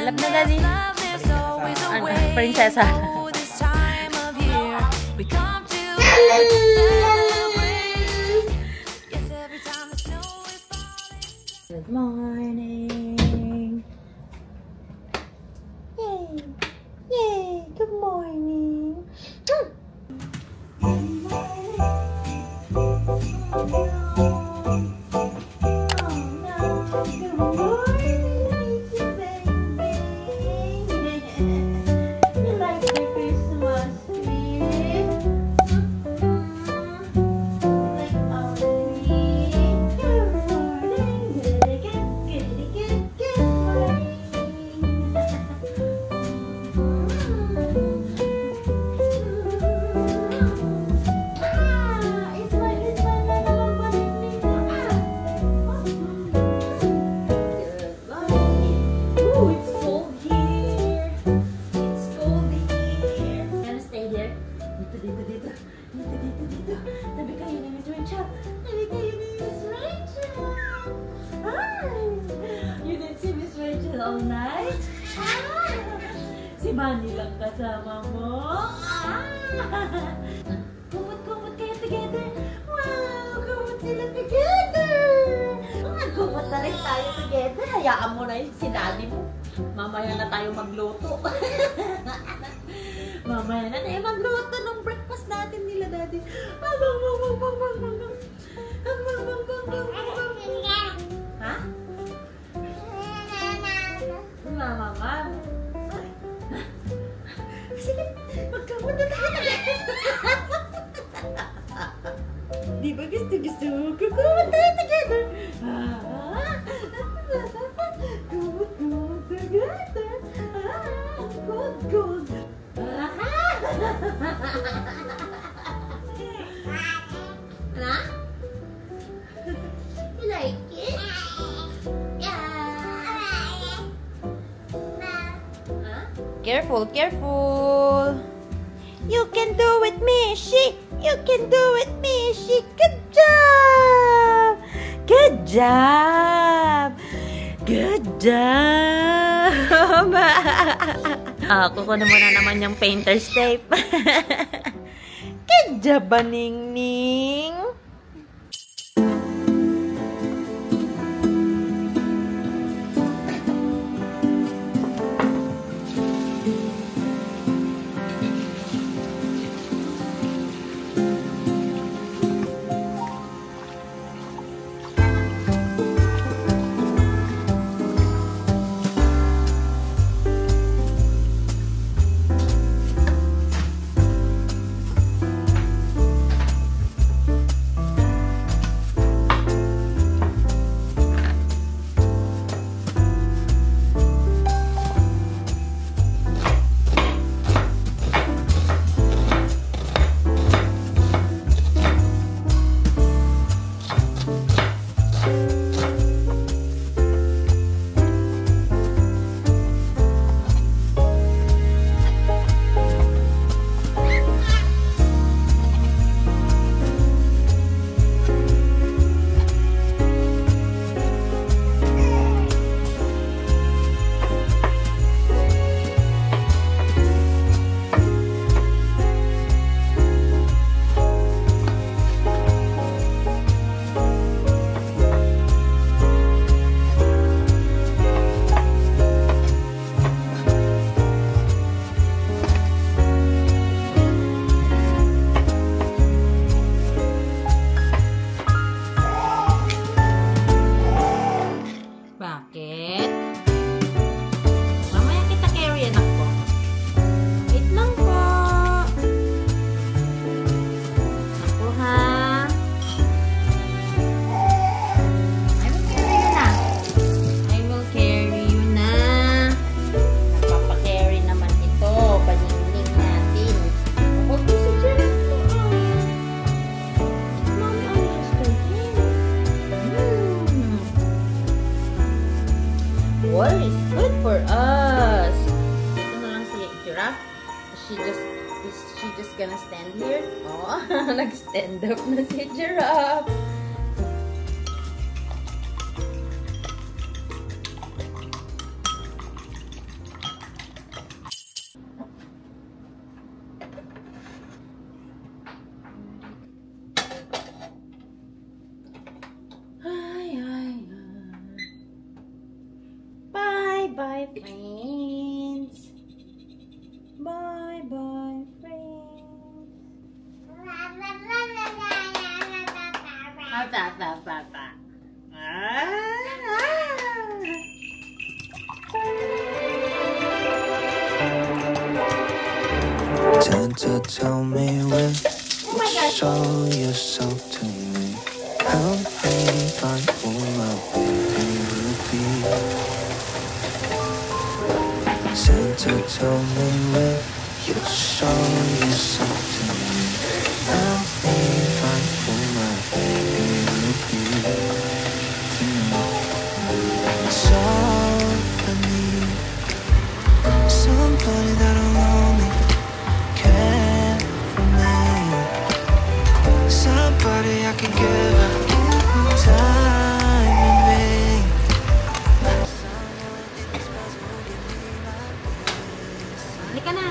Hanap na, Daddy. Prinsesa. Good morning. Yay. Yay. Good morning. All night? Si Bunny lang kasama mo? Kumot-kumot kayo together? Wow! Kumot sila together! Kumot na rin tayo together. Hayaan mo na si Daddy mo. Mamaya na tayo magluto. Mamaya na tayo magluto ng breakfast natin nila, Daddy. Ha? Mama. Sige, magkamot na tayo. Di ba gusto mo? Kukumot tayo together. Kumot together. Good. Ano? You like it? Careful. You can do it, Mishi. You can do it, Mishi. Good job. Kukuha mo na naman yung painter's tape. Good job, Ningning. she just gonna stand here? Oh, nag-stand up na si Giraffe. bye, friends. Bye, bye, friends. Tend to tell me when you show yourself to me. Help me find who my baby will be. Tend to tell me when you show yourself to me. Help me find who my baby will be. That's all I need. Somebody that'll only care for me. Somebody I can give up time and me. Halika na.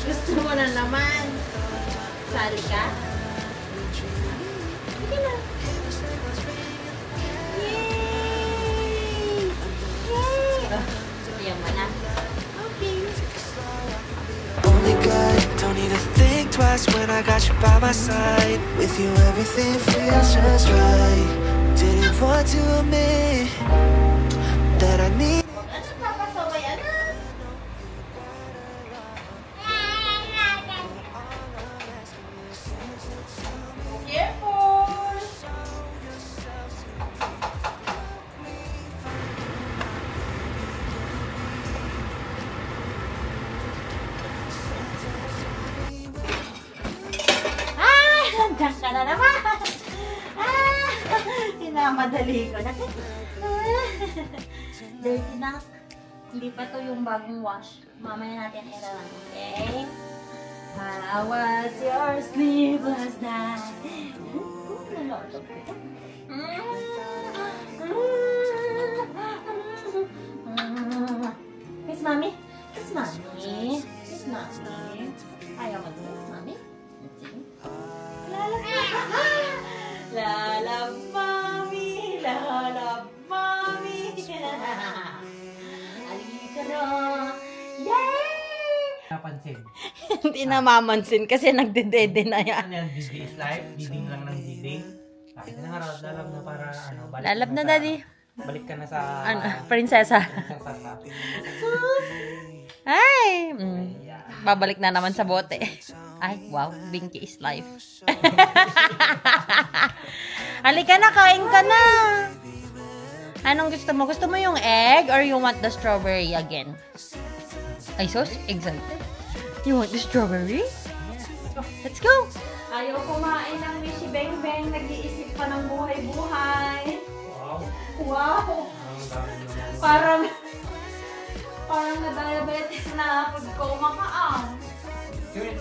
Gusto mo na naman. Sali ka? Halika na. Yay! Yay! Ayaw mo na. Okay. Only good, don't need to think twice when I got you by my side. With you everything feels just right. Didn't want to admit that I need. Ano papasaway, anak? Careful! Nandiyan ka na naman! Hinamadali ko na. Dirty na. Hindi pa to yung bagong wash. Mamaya natin iralan. Okay? How was your sleep last night? Nalotog ko. Kiss mommy. Kiss mommy. Kiss mommy. Ayaw mag-kiss mommy. Lalab mommy, lalab mommy. Alika na. Yay! Napansin. Hindi na mamansin kasi nagdedede na yan. Ano yan, DD is live? Diding lang ng diding. Bakit na nga raw, lalab na para ano, balik Lalab ka na, sa- daddy. Balik ka na sa... Ano, prinsesa. Prinsesa. Ay! Babalik na naman sa bote. Ay, wow. Binky is life. Halika na, kain ka na. Anong gusto mo? Gusto mo yung egg or you want the strawberry again? Ay, so excited. You want the strawberry? Let's go! Ayaw kumain ng Wishy Beng Beng. Nag-iisip pa ng buhay-buhay. Wow. Wow! Ang dami naman. Parang na-diabetes na pag kumakaam. Yun.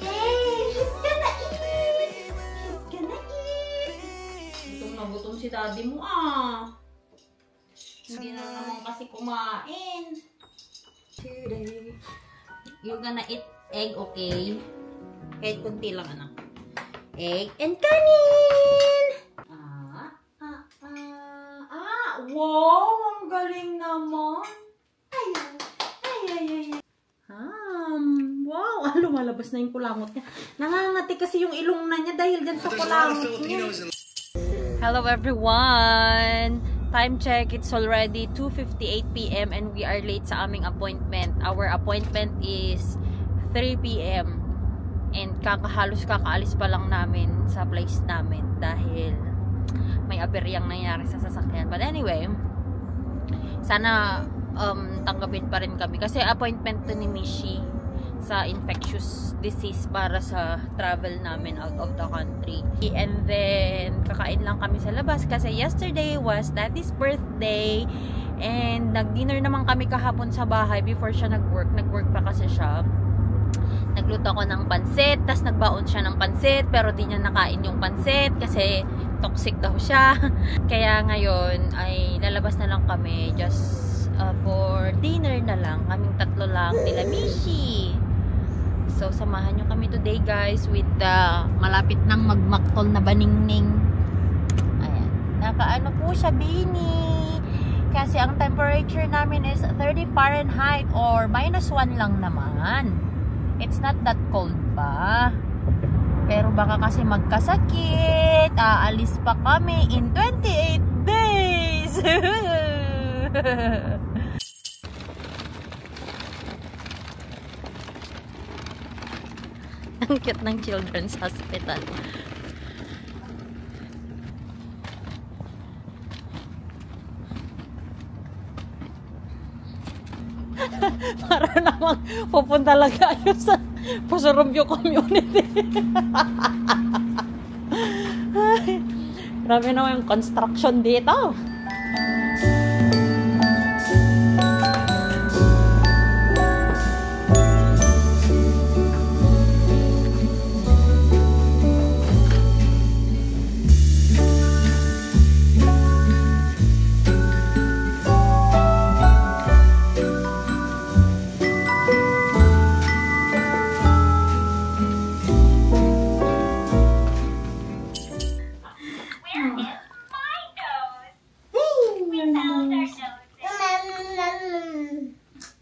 Yay! She's gonna eat! She's gonna eat! Gutom na gutom si daddy mo Hindi na naman kasi kumain. Today, you're gonna eat egg, okay? Kahit kunti lang, anak. Egg and kanin! Wow! Ang galing naman! Ay! Wow! Lumalabas na yung kulangot niya. Nangangati kasi yung ilong na niya dahil dyan sa kulangot niya. Hello everyone! Time check, it's already 2:58 PM and we are late sa aming appointment. Our appointment is 3 PM. And halos kakaalis pa lang namin sa place namin dahil may aberyang nangyari sa sasakyan. But anyway, sana tanggapin pa rin kami. Kasi appointment to ni Mishi sa infectious disease para sa travel namin out of the country. And then, kakain lang kami sa labas kasi yesterday was Daddy's birthday. And nag-dinner naman kami kahapon sa bahay before siya nag-work. Nag-work pa kasi siya. Nagluto ako ng pansit, tas nagbaon siya ng pansit, pero di niya nakain yung pansit kasi toxic daw siya. Kaya ngayon ay lalabas na lang kami just for dinner na lang. Kaming tatlo lang nila Mishi. So, samahan nyo kami today guys with malapit nang magmaktol na baningning. Ayan. Nakaano po siya, Bini. Kasi ang temperature namin is 30 Fahrenheit or -1 lang naman. It's not that cold pa. Pero baka kasi magkasakit. Aalis pa kami in 28 days. Ang cute ng children's hospital. Para namang pupunta lang kayo sa Pusurumbyo community. Ay, grabe naman yung construction dito.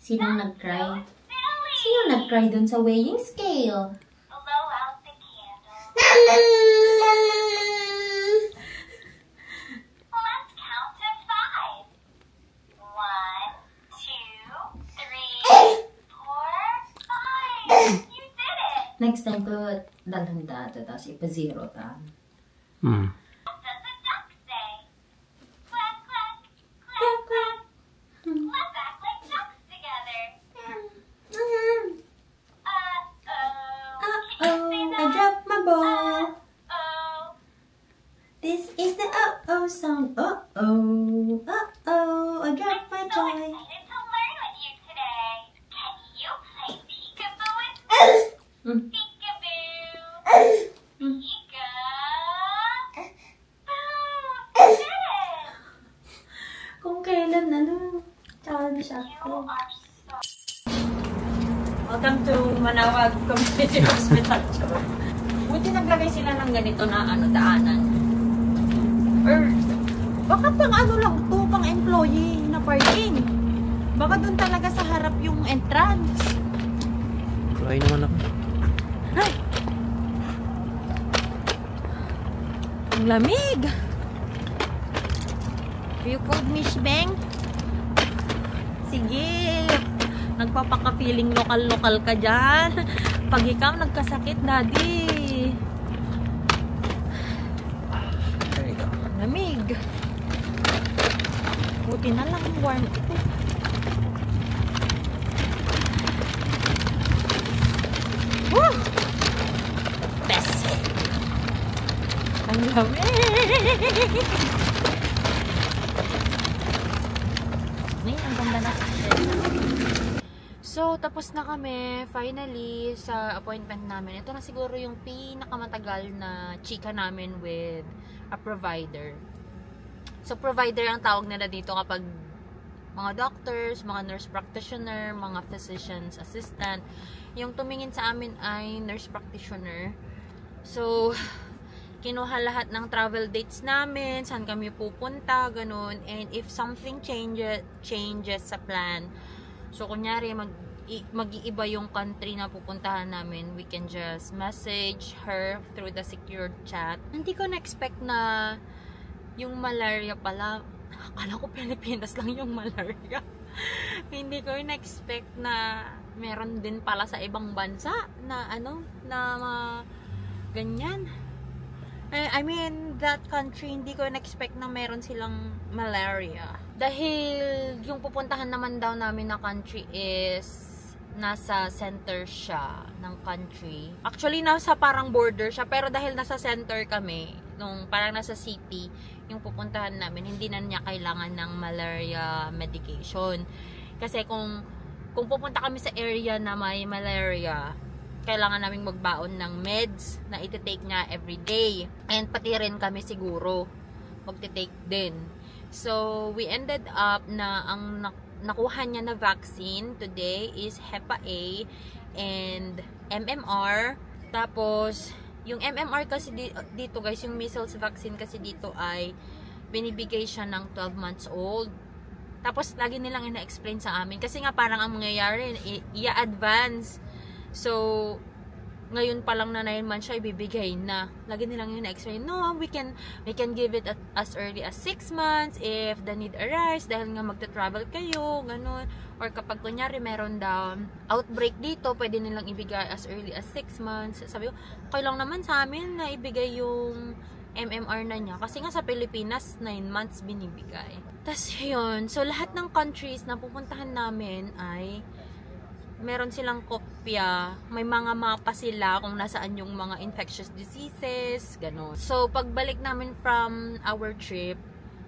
Sinong nag-cry? Sinong nag-cry dun sa weighing scale? Blow out the candle. Let's count to 5. 1, 2, 3, 4, 5. You did it. Next time ko dalhan data tapos ipa-zero ta. What does a duck say? Quack, quack, quack, quack. Let's act like ducks together. Uh-oh, I dropped my ball. Oh. This is the uh-oh song. Uh-oh, uh-oh, I dropped my I'm so toy. excited to learn with you today. Can you play peekaboo with me? Peekaboo. Peeka. Boo. You did it. Kung kailan challenge You ako. are so... Welcome to Manawag Community Hospital. Buti naglagay sila ng ganito na daanan. Or, baka pang lang to, pang employee na parking. Baka dun talaga sa harap yung entrance. Try naman ako. Ay! Ang lamig! You called me Shbeng? Sige! Nagpapaka-feeling lokal-lokal ka dyan. Pag ikaw nagkasakit, daddy. There you go. Lamig. Buti na lang warm ito. Woo! Best. Ang lamig. Ang ganda na. So, tapos na kami finally sa appointment namin. Ito na siguro yung pinakamatagal na chika namin with a provider. So, provider ang tawag nila dito kapag mga doctors, mga nurse practitioner, mga physician's assistant. Yung tumingin sa amin ay nurse practitioner. So, kinuha lahat ng travel dates namin, saan kami pupunta, ganun. And if something changes sa plan, so kunyari mag-iiba yung country na pupuntahan namin, we can just message her through the secured chat. Hindi ko na-expect na yung malaria pala, akala ko Pilipinas lang yung malaria. Hindi ko na-expect na meron din pala sa ibang bansa na ganyan. I mean, that country, hindi ko na-expect na meron silang malaria. Dahil yung pupuntahan naman daw namin na country is nasa center siya ng country. Actually, nasa parang border siya. Pero dahil nasa center kami, nung parang nasa city, yung pupuntahan namin, hindi na niya kailangan ng malaria medication. Kasi kung pupunta kami sa area na may malaria, kailangan naming magbaon ng meds na iti-take niya everyday. And pati rin kami siguro magti-take din. So, we ended up na ang nakuha niya na vaccine today is Hepa A and MMR. Tapos, yung MMR kasi dito guys, yung measles vaccine kasi dito ay binibigay siya ng 12 months old. Tapos, lagi nilang ina-explain sa amin. Kasi nga parang ang mangyayari, i-advance. So, ngayon pa lang na 9 months siya ibibigay na. Lagi nilang yun na-explain, no, we can give it as early as 6 months if the need arise, dahil nga magta-travel kayo, ganun. Or kapag kunyari meron daw outbreak dito, pwede nilang ibigay as early as 6 months. Sabi ko, okay lang naman sa amin na ibigay yung MMR na niya. Kasi nga sa Pilipinas, 9 months binibigay. Tapos yun, so lahat ng countries na pupuntahan namin ay meron silang kopya, may mga mapa sila kung nasaan yung mga infectious diseases, gano'n. So, pagbalik namin from our trip,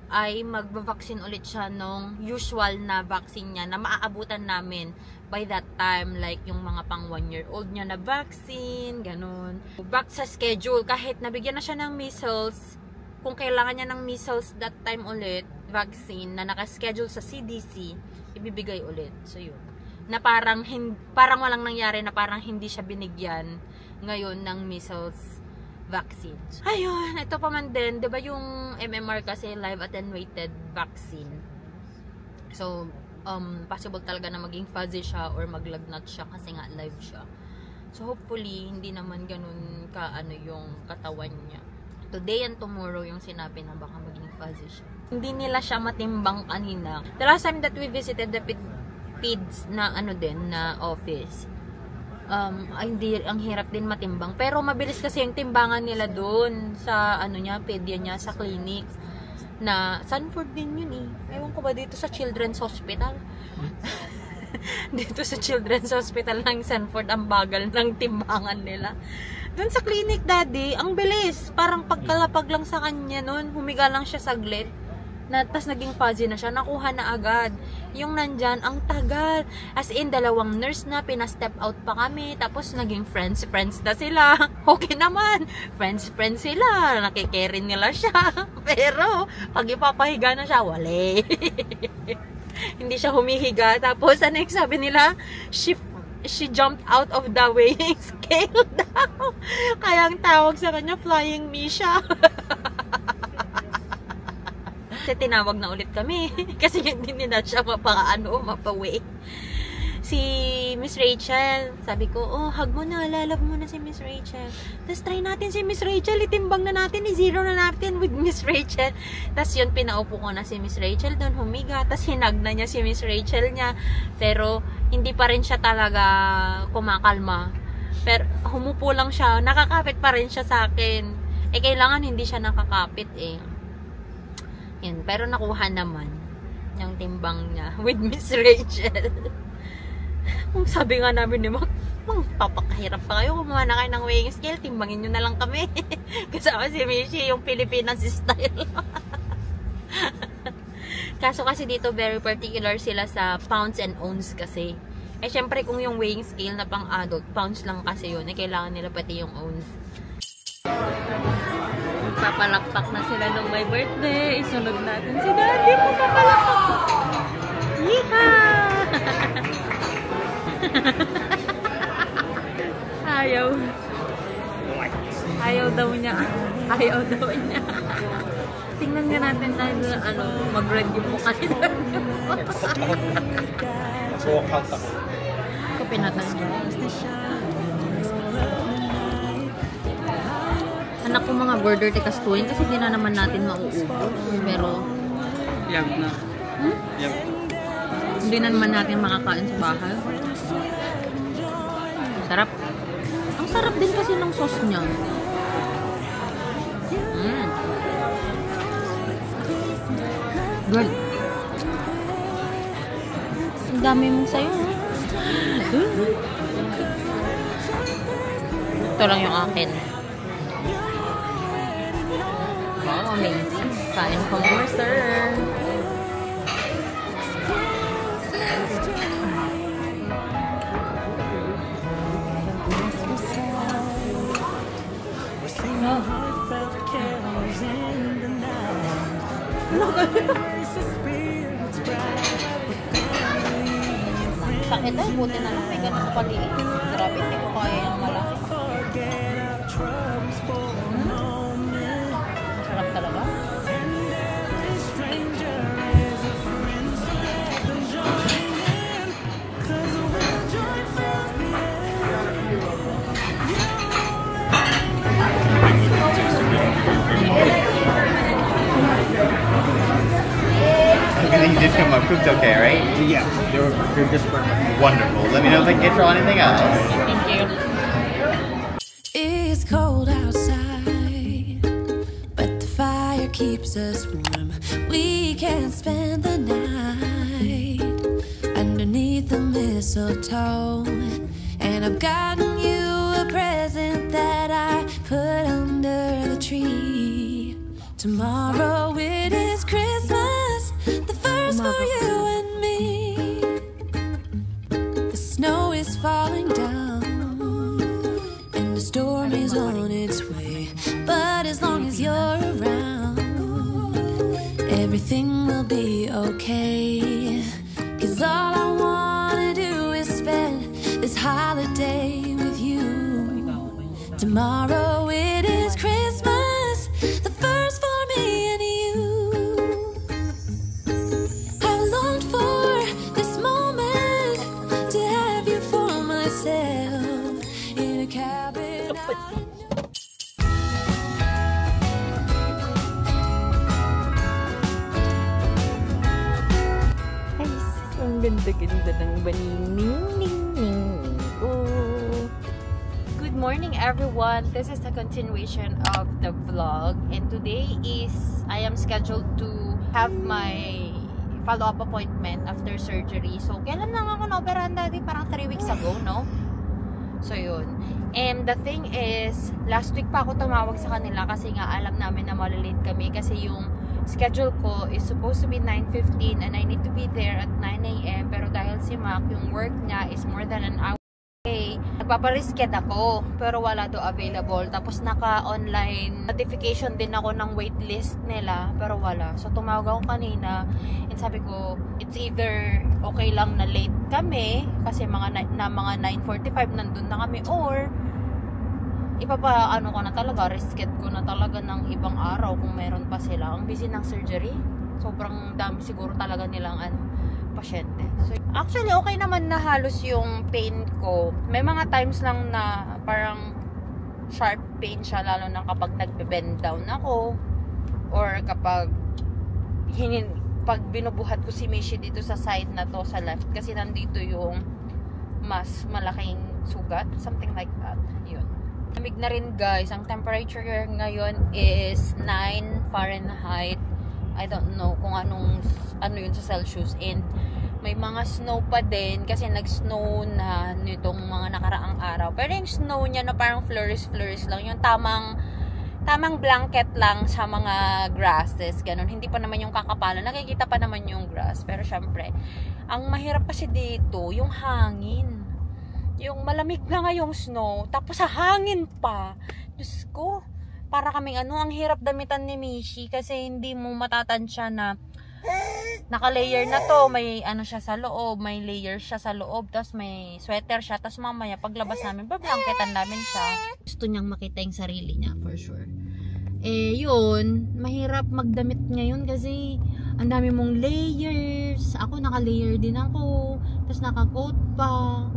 ay magba-vaccine ulit siya nung usual na vaccine niya na maaabutan namin by that time, like yung mga pang 1-year-old niya na vaccine, gano'n. Back sa schedule, kahit nabigyan na siya ng measles, kung kailangan niya ng measles that time ulit, vaccine na nakaschedule sa CDC, ibibigay ulit. So, yun. Na parang walang nangyari, na parang hindi siya binigyan ngayon ng measles vaccine. Ayun, ito pa man din, 'di ba yung MMR kasi live attenuated vaccine. So, possible talaga na maging fuzzy siya or maglagnat siya kasi nga live siya. So, hopefully hindi naman ganun yung katawan niya. Today and tomorrow yung sinabi na baka maging fuzzy siya. Hindi nila siya matimbang kanina. The last time that we visited the PIDS na na office, hindi, ang hirap din matimbang, pero mabilis kasi yung timbangan nila doon sa pedia niya sa clinic na Sanford din yun ewan ko ba dito sa Children's Hospital. Dito sa Children's Hospital ng Sanford, ang bagal ng timbangan nila. Doon sa clinic, daddy, ang bilis, parang pagkalapag lang sa kanya noon, humiga lang siya saglit. Tas naging fuzzy na siya, nakuha na agad. Yung nandyan, ang tagal. As in, 2 nurse na, pina-step out pa kami, tapos naging friends na sila. Okay naman, friends sila, nakikerry nila siya. Pero, pag ipapahiga na siya, wala. Hindi siya humihiga. Tapos, sabi nila, she jumped out of the weighing scale daw. Kaya ang tawag sa kanya, flying Misha. Kasi tinawag na ulit kami. Kasi hindi nila siya mapa-weigh. Si Miss Rachel, sabi ko, hug mo na, love mo na si Miss Rachel. Tapos try natin si Miss Rachel, itimbang na natin, i-zero na natin with Miss Rachel. Tapos yun, pinaupo ko na si Miss Rachel doon, humiga. Tapos hinag na niya si Miss Rachel niya. Pero hindi pa rin siya talaga kumakalma. Pero humupo lang siya, nakakapit pa rin siya sa akin. Kailangan hindi siya nakakapit Yan, pero nakuha naman yung timbang niya with Miss Rachel. Sabi nga namin ni Mac, papakahirap pa kayo, kumuha na kayo ng weighing scale, timbangin nyo na lang kami. Kasama si Mishi, yung Pilipinas style. Kaso kasi dito very particular sila sa pounds and ounce kasi. Syempre kung yung weighing scale na pang adult, pounds lang kasi yun, kailangan nila pati yung ounce. Papalakpak na sila nung may birthday. Isunod natin si Daddy. Papalakpak. Yeehaw! Ayaw daw niya. Tingnan nga natin na mag-red yung mukha nila. Walkout ako. Ito pinatay niya. Anak ko mga border tikastuin kasi di na naman natin mauubos. Pero Yum na. Yum. Hindi na naman natin makakain sa bahay. Sarap. Ang sarap din kasi ng sauce niya. Good. Ang dami mong sayo. Ito lang yung akin. Wow, amazing. Kain ko more, sir. Sakit. Ay, buti na lang may ganun paliit. Grabe, hindi ko kaya yung malaki. Masarap talaga. Everything did come up. Cooked okay, right? Yeah, they're just perfect. Wonderful. Let me know if I can get you on anything else. Thank you. It's cold outside, but the fire keeps us warm. We can spend the night underneath the mistletoe. And I've gotten you a present that I put under the tree. Tomorrow it is Christmas, the first for you and me. The snow is falling down and the storm is on its way. But as long as you're around, everything will be okay. 'Cause all I wanna do is spend this holiday with you. Tomorrow it is Christmas, the first for me and you. I've longed for this moment to have you for myself in a cabin. Ay, ang ganda-ganda ng banining. Oh. Good morning, everyone. This is a continuation of the vlog, and today is I am scheduled to have my follow-up appointment after surgery. So, kailan lang ako na-operahan dati? Parang 3 weeks ago, no? So, yun. And the thing is, last week pa ako tumawag sa kanila kasi nga alam namin na malilate kami kasi yung schedule ko is supposed to be 9:15 and I need to be there at 9 AM. Pero dahil si Mac, yung work niya is more than an hour away, nagpaparisked ako pero wala do available. Tapos naka-online notification din ako ng waitlist nila pero wala. So tumawag ako kanina and sabi ko, it's either okay lang na late kami kasi mga 9:45 nandun na kami, or ano ko na talaga, risked ko na talaga ng ibang araw kung meron pa sila. Ang busy ng surgery. Sobrang dami siguro talaga nilang pasyente. So, actually, okay naman na halos yung pain ko. May mga times lang na parang sharp pain siya, lalo na kapag nagbe-bend down ako or kapag pag binubuhat ko si Mishi dito sa side na to, sa left, kasi nandito yung mas malaking sugat, something like that. Yun. Lamig na rin, guys. Ang temperature ngayon is 9 Fahrenheit. I don't know kung ano yun sa Celsius. And may mga snow pa din kasi nag-snow na nitong mga nakaraang araw. Pero yung snow niya na parang flurries lang. Yung tamang blanket lang sa mga grasses. Ganun. Hindi pa naman yung kakapalan. Nakikita pa naman yung grass. Pero syempre, ang mahirap kasi dito, yung hangin. Yung malamig na nga yung snow, tapos sa hangin pa. Diyos ko, para kaming ang hirap damitan ni Mishi kasi hindi mo matatansya na naka-layer na to. May siya sa loob, may layer siya sa loob, tapos may sweater siya, tapos mamaya paglabas namin, bablanketan namin siya. Gusto niyang makita yung sarili niya, for sure. Yun, mahirap magdamit ngayon kasi ang dami mong layers. Ako naka-layer din ako, tapos naka-coat pa.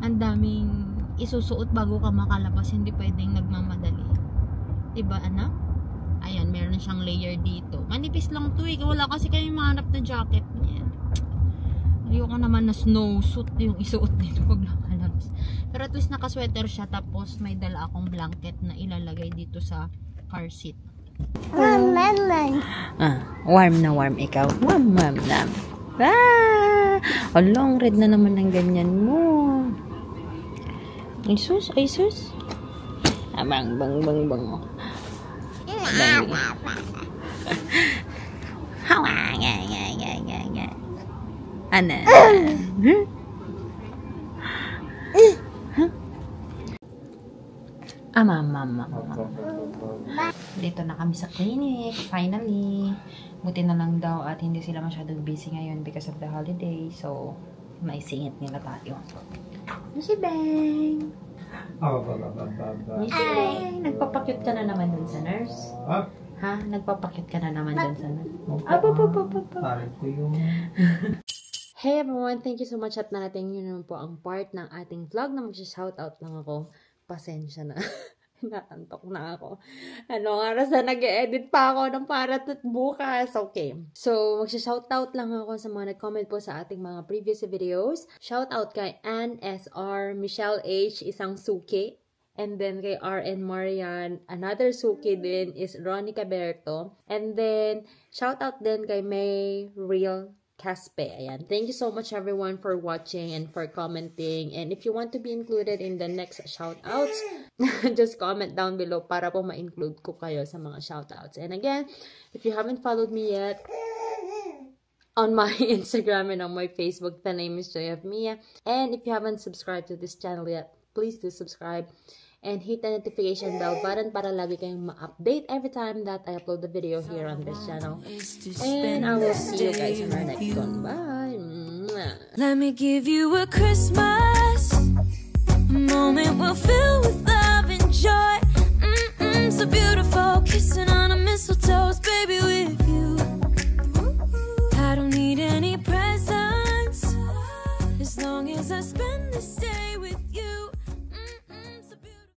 Ang daming isusuot bago ka makalabas, hindi pwedeng nagmamadali. Diba, anak? Ayan, meron siyang layer dito. Manipis lang to eh. Wala kasi kami mahanap na jacket niya. Ayoko naman na snowsuit yung isuot dito pag nakalabas. Pero at least nakasweater siya, tapos may dala akong blanket na ilalagay dito sa car seat. Warm na warm ikaw. Warm na. Long red na naman ng ganyan mo. Ay sus. Bang. Ano? Mama. Dito na kami sa clinic, finally. Buti na lang daw at hindi sila masyadong busy ngayon because of the holiday. So, Maisingit nila tayo. Si Beng! Si Beng! Nagpapakyut ka na naman dun sa nurse? Ha? Nagpapakyut ka na naman dun sa nurse? Hey everyone! Thank you so much at narating yun naman po ang part ng ating vlog na mag-shoutout lang ako. Pasensya na. Naantok na ako. Anong oras na nag-edit pa ako ng para bukas? Okay. So, mag-shoutout lang ako sa mga nag-comment po sa ating mga previous videos. Shoutout kay Ann SR, Michelle H, isang suki. And then kay RN Marian, another suki din is Ronnie Caberto. And then, shoutout din kay May Real Caspe. Ayan. Thank you so much everyone for watching and for commenting. And if you want to be included in the next shoutouts, just comment down below para po ma-include ko kayo sa mga shoutouts. And again, if you haven't followed me yet on my Instagram and on my Facebook, the name is Joy of Mia. And if you haven't subscribed to this channel yet, please do subscribe. And hit the notification bell button para lagi kayong ma-update every time that I upload the video here on this channel. And I will see you guys in our next one. Bye! Let me give you a Christmas moment we'll feel